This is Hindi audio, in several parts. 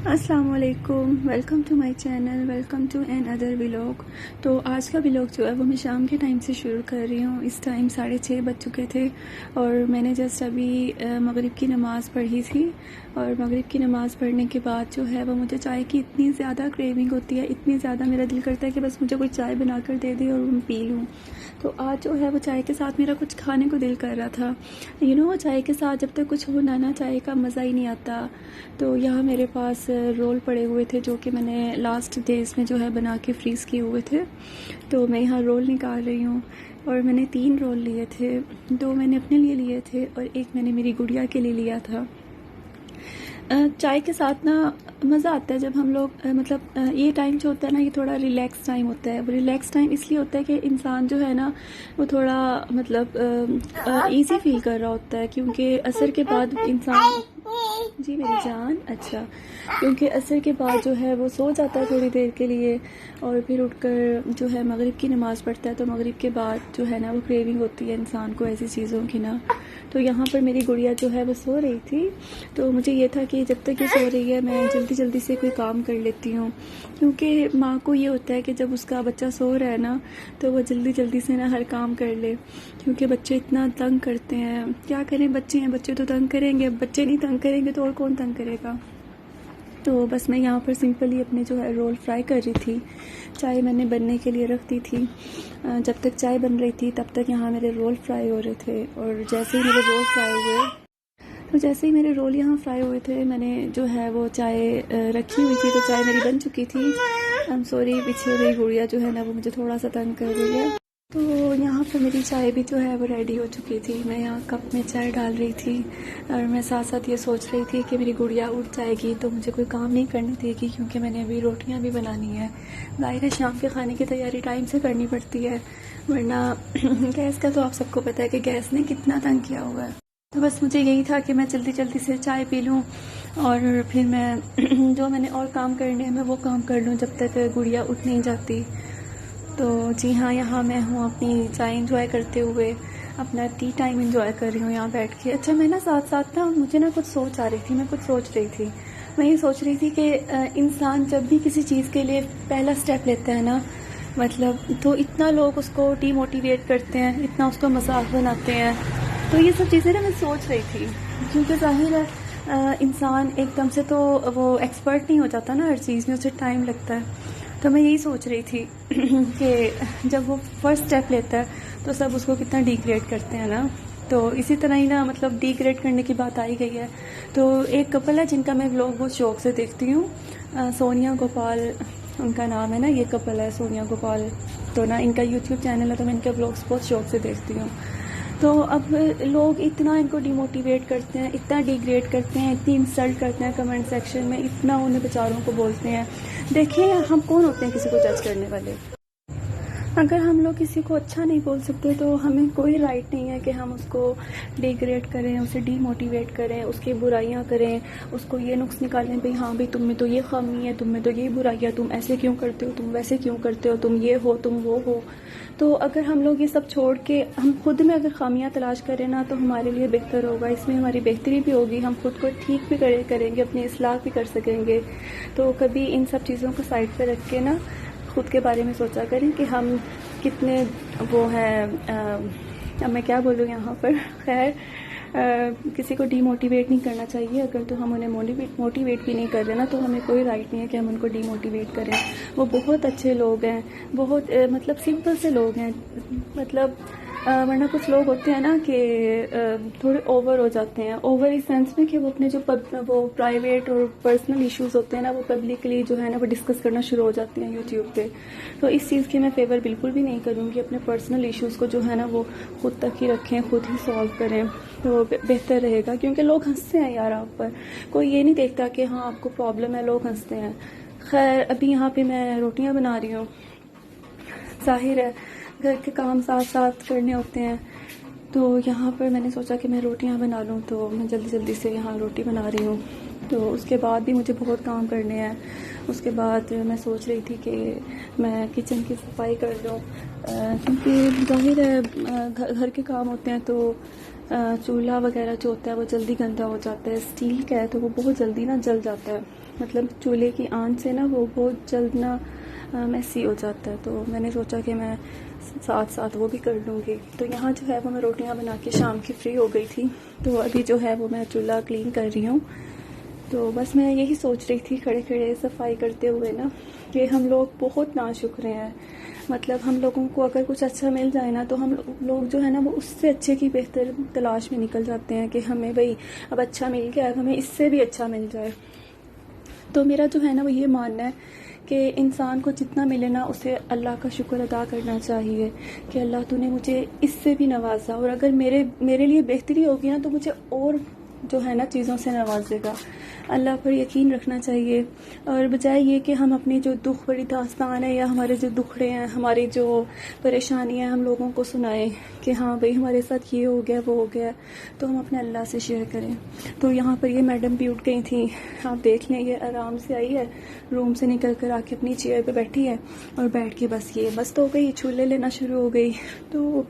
अस्सलाम वालेकुम, welcome to my channel, welcome to another vlog. तो आज का व्लॉग जो है वो मैं शाम के टाइम से शुरू कर रही हूँ। इस टाइम 6:30 बज चुके थे और मैंने जस्ट अभी मगरिब की नमाज़ पढ़ी थी। और मगरिब की नमाज़ पढ़ने के बाद जो है वो मुझे चाय की इतनी ज़्यादा क्रेविंग होती है, इतनी ज़्यादा मेरा दिल करता है कि बस मुझे कोई चाय बना कर दे दे और मैं पी लूँ। तो आज जो है वो चाय के साथ मेरा कुछ खाने को दिल कर रहा था। वो चाय के साथ जब तक कुछ हो ना चाय का मज़ा ही नहीं आता। तो यहाँ मेरे पास रोल पड़े हुए थे जो कि मैंने लास्ट डेज़ में जो है बना के फ्रीज़ किए हुए थे। तो मैं यहाँ रोल निकाल रही हूँ और मैंने 3 रोल लिए थे। 2 मैंने अपने लिए लिए थे और एक मैंने मेरी गुड़िया के लिए लिया था। चाय के साथ ना मज़ा आता है जब हम लोग ये टाइम जो होता है ना, ये थोड़ा रिलैक्स टाइम होता है। वो रिलैक्स टाइम इसलिए होता है कि इंसान जो है ना वो थोड़ा इजी फील कर रहा होता है, क्योंकि असर के बाद इंसान जी मेरी जान अच्छा, क्योंकि असर के बाद जो है वो सो जाता है थोड़ी देर के लिए और फिर उठकर जो है मगरिब की नमाज़ पढ़ता है। तो मगरिब के बाद जो है ना वो क्रेविंग होती है इंसान को ऐसी चीज़ों की ना। तो यहाँ पर मेरी गुड़िया जो है वो सो रही थी, तो मुझे ये था कि जब तक ये सो रही है मैं जल्दी जल्दी से कोई काम कर लेती हूँ, क्योंकि माँ को ये होता है कि जब उसका बच्चा सो रहा है ना तो वो जल्दी जल्दी से ना हर काम कर ले, क्योंकि बच्चे इतना तंग करते हैं। क्या करें, बच्चे हैं, बच्चे तो तंग करेंगे। बच्चे नहीं तंग करेंगे तो और कौन तंग करेगा। तो बस मैं यहाँ पर सिंपली अपने जो है रोल फ्राई कर रही थी। चाय मैंने बनने के लिए रख दी थी। जब तक चाय बन रही थी तब तक यहाँ मेरे रोल फ्राई हो रहे थे। और जैसे ही मेरे रोल फ्राई हुए तो जैसे ही मेरे रोल यहाँ फ्राई हुए थे मैंने जो है वो चाय रखी हुई थी, तो चाय मेरी बन चुकी थी। आई एम सॉरी, पीछे मेरी गुड़िया जो है ना वो मुझे थोड़ा सा तंग कर रही है। तो यहाँ पर मेरी चाय भी जो है वो रेडी हो चुकी थी। मैं यहाँ कप में चाय डाल रही थी और मैं साथ साथ ये सोच रही थी कि मेरी गुड़िया उठ जाएगी तो मुझे कोई काम नहीं करने देगी, क्योंकि मैंने अभी रोटियाँ भी बनानी है। ज़ाहिर है शाम के खाने की तैयारी टाइम से करनी पड़ती है, वरना गैस का तो आप सबको पता है कि गैस ने कितना तंग किया हुआ है। तो बस मुझे यही था कि मैं जल्दी जल्दी से चाय पी लूँ और फिर मैं जो मैंने और काम करने हैं मैं वो काम कर लूँ जब तक गुड़िया उठ नहीं जाती। तो जी हाँ, यहाँ मैं हूँ अपनी चाय इंजॉय करते हुए, अपना टी टाइम इंजॉय कर रही हूँ यहाँ बैठ के। अच्छा, मैं ना साथ साथ ना मुझे ना कुछ सोच आ रही थी। मैं कुछ सोच रही थी, मैं ये सोच रही थी कि इंसान जब भी किसी चीज़ के लिए पहला स्टेप लेता है ना, तो इतना लोग उसको डीमोटिवेट करते हैं, इतना उसको मजाक बनाते हैं। तो ये सब चीज़ें ना मैं सोच रही थी, क्योंकि ज़ाहिर है इंसान एकदम से तो वो एक्सपर्ट नहीं हो जाता ना हर चीज़ में, उसे टाइम लगता है। तो मैं यही सोच रही थी कि जब वो फर्स्ट स्टेप लेता है तो सब उसको कितना डिग्रेड करते हैं ना। तो इसी तरह ही ना डिग्रेड करने की बात आई गई है। तो एक कपल है जिनका मैं व्लॉग बहुत शौक से देखती हूँ, सोनिया गोपाल उनका नाम है ना, ये कपल है सोनिया गोपाल। तो ना इनका यूट्यूब चैनल है, तो मैं इनके व्लॉग्स बहुत शौक से देखती हूँ। तो अब लोग इतना इनको डिमोटिवेट करते हैं, इतना डिग्रेड करते हैं, इतनी इंसल्ट करते हैं कमेंट सेक्शन में, इतना उन्हें बेचारों को बोलते हैं। देखिए, हम कौन होते हैं किसी को जज करने वाले। अगर हम लोग किसी को अच्छा नहीं बोल सकते तो हमें कोई राइट नहीं है कि हम उसको डिग्रेड करें, उसे डीमोटिवेट करें, उसकी बुराइयां करें, उसको ये नुक्स निकालें भाई हाँ भाई तुम में तो ये खामी है, तुम में तो ये बुराइयां, तुम ऐसे क्यों करते हो, तुम वैसे क्यों करते हो, तुम ये हो, तुम वो हो। तो अगर हम लोग ये सब छोड़ के हम खुद में अगर खामियां तलाश करें ना तो हमारे लिए बेहतर होगा, इसमें हमारी बेहतरी भी होगी, हम खुद को ठीक भी करेंगे, अपनी इस्लाह भी कर सकेंगे। तो कभी इन सब चीज़ों को साइड पर रख के ना खुद के बारे में सोचा करें कि हम कितने वो हैं। अब मैं क्या बोलूँ यहाँ पर, खैर किसी को डीमोटिवेट नहीं करना चाहिए। अगर तो हम उन्हें मोटिवेट भी नहीं कर रहे ना तो हमें कोई राइट नहीं है कि हम उनको डीमोटिवेट करें। वो बहुत अच्छे लोग हैं, बहुत सिंपल से लोग हैं। वरना कुछ लोग होते हैं ना कि थोड़े ओवर हो जाते हैं, ओवर इस सेंस में कि वो अपने जो वो प्राइवेट और पर्सनल इश्यूज होते हैं ना वो पब्लिकली जो है ना वो डिस्कस करना शुरू हो जाते हैं यूट्यूब पे। तो इस चीज़ की मैं फेवर बिल्कुल भी नहीं करूँगी। अपने पर्सनल इश्यूज़ को जो है ना वो खुद तक ही रखें, खुद ही सॉल्व करें, तो बेहतर रहेगा। क्योंकि लोग हंसते हैं यार आप पर, कोई ये नहीं देखता कि हाँ आपको प्रॉब्लम है, लोग हंसते हैं। खैर अभी यहाँ पे मैं रोटियाँ बना रही हूँ। जाहिर है घर के काम साथ साथ करने होते हैं, तो यहाँ पर मैंने सोचा कि मैं रोटियाँ बना लूँ, तो मैं जल्दी जल्दी से यहाँ रोटी बना रही हूँ। तो उसके बाद भी मुझे बहुत काम करने हैं। उसके बाद मैं सोच रही थी कि मैं किचन की सफाई कर लूँ, क्योंकि जाहिर है घर के काम होते हैं तो चूल्हा वगैरह जो होता है वो जल्दी गंदा हो जाता है। स्टील का है तो वो बहुत जल्दी ना जल जाता है, मतलब चूल्हे की आंच से ना वो बहुत जल्द ना मैसी हो जाता है। तो मैंने सोचा कि मैं साथ साथ वो भी कर लूँगी। तो यहाँ जो है वो मैं रोटियाँ बना के शाम की फ्री हो गई थी, तो अभी जो है वो मैं चूल्हा क्लीन कर रही हूँ। तो बस मैं यही सोच रही थी खड़े खड़े सफाई करते हुए ना कि हम लोग बहुत नाशुक्र हैं। मतलब हम लोगों को अगर कुछ अच्छा मिल जाए ना तो हम लोग जो है ना वो उससे अच्छे की बेहतर तलाश में निकल जाते हैं कि हमें भाई अब अच्छा मिल गया है, हमें इससे भी अच्छा मिल जाए। तो मेरा जो है ना वो ये मानना है कि इंसान को जितना मिले ना उसे अल्लाह का शुक्र अदा करना चाहिए कि अल्लाह तूने मुझे इससे भी नवाजा, और अगर मेरे लिए बेहतरी होगी ना तो मुझे और जो है ना चीज़ों से नवाजेगा। अल्लाह पर यकीन रखना चाहिए, और बजाय ये कि हम अपनी जो दुख भरी दास्तान है या हमारे जो दुखड़े हैं, हमारी जो परेशानियां हम लोगों को सुनाएं कि हाँ भाई हमारे साथ ये हो गया वो हो गया, तो हम अपने अल्लाह से शेयर करें। तो यहाँ पर ये मैडम भी उठ गई थी, आप देख लें, ये आराम से आई है, रूम से निकल कर आके अपनी चेयर पे बैठी है और बैठ के बस ये मस्त हो गई, छूले लेना शुरू हो गई। तो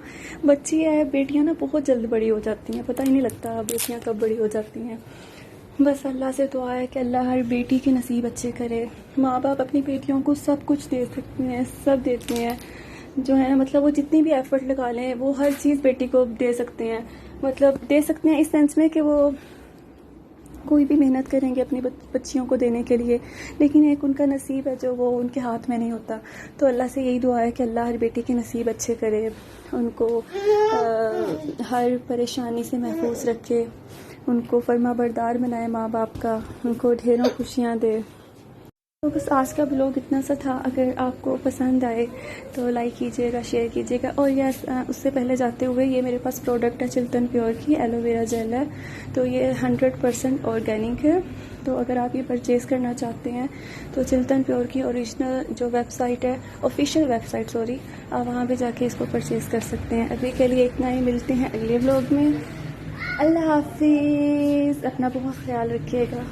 बच्ची है, बेटियाँ ना बहुत जल्द बड़ी हो जाती हैं, पता ही नहीं लगता बेटियाँ कब बड़ी हो जाती हैं। बस अल्लाह से दुआ है कि अल्लाह हर बेटी के नसीब अच्छे करे। माँ बाप अपनी बेटियों को सब कुछ दे सकते हैं, सब देते हैं जो है ना, मतलब वो जितनी भी एफर्ट लगा लें वो हर चीज़ बेटी को दे सकते हैं। मतलब दे सकते हैं इस सेंस में कि वो कोई भी मेहनत करेंगे अपनी बच्चियों को देने के लिए, लेकिन एक उनका नसीब है जो वो उनके हाथ में नहीं होता। तो अल्लाह से यही दुआ है कि अल्लाह हर बेटी के नसीब अच्छे करे, उनको हर परेशानी से महफूज रखे, उनको फर्मा बरदार बनाए माँ बाप का, उनको ढेरों खुशियाँ दे। तो बस आज का ब्लॉग इतना सा था। अगर आपको पसंद आए तो लाइक कीजिएगा, शेयर कीजिएगा। और यस, उससे पहले जाते हुए ये मेरे पास प्रोडक्ट है चिल्तन प्योर की एलोवेरा जेल है, तो ये 100% ऑर्गेनिक है। तो अगर आप ये परचेज़ करना चाहते हैं तो चिल्तन प्योर की ओरिजिनल जो वेबसाइट है, ऑफिशियल वेबसाइट सॉरी, आप वहाँ पे जाके इसको परचेज़ कर सकते हैं। अभी के लिए इतना ही, मिलते हैं अगले ब्लॉग में। अल्लाह हाफिज़, अपना बहुत ख्याल रखिएगा।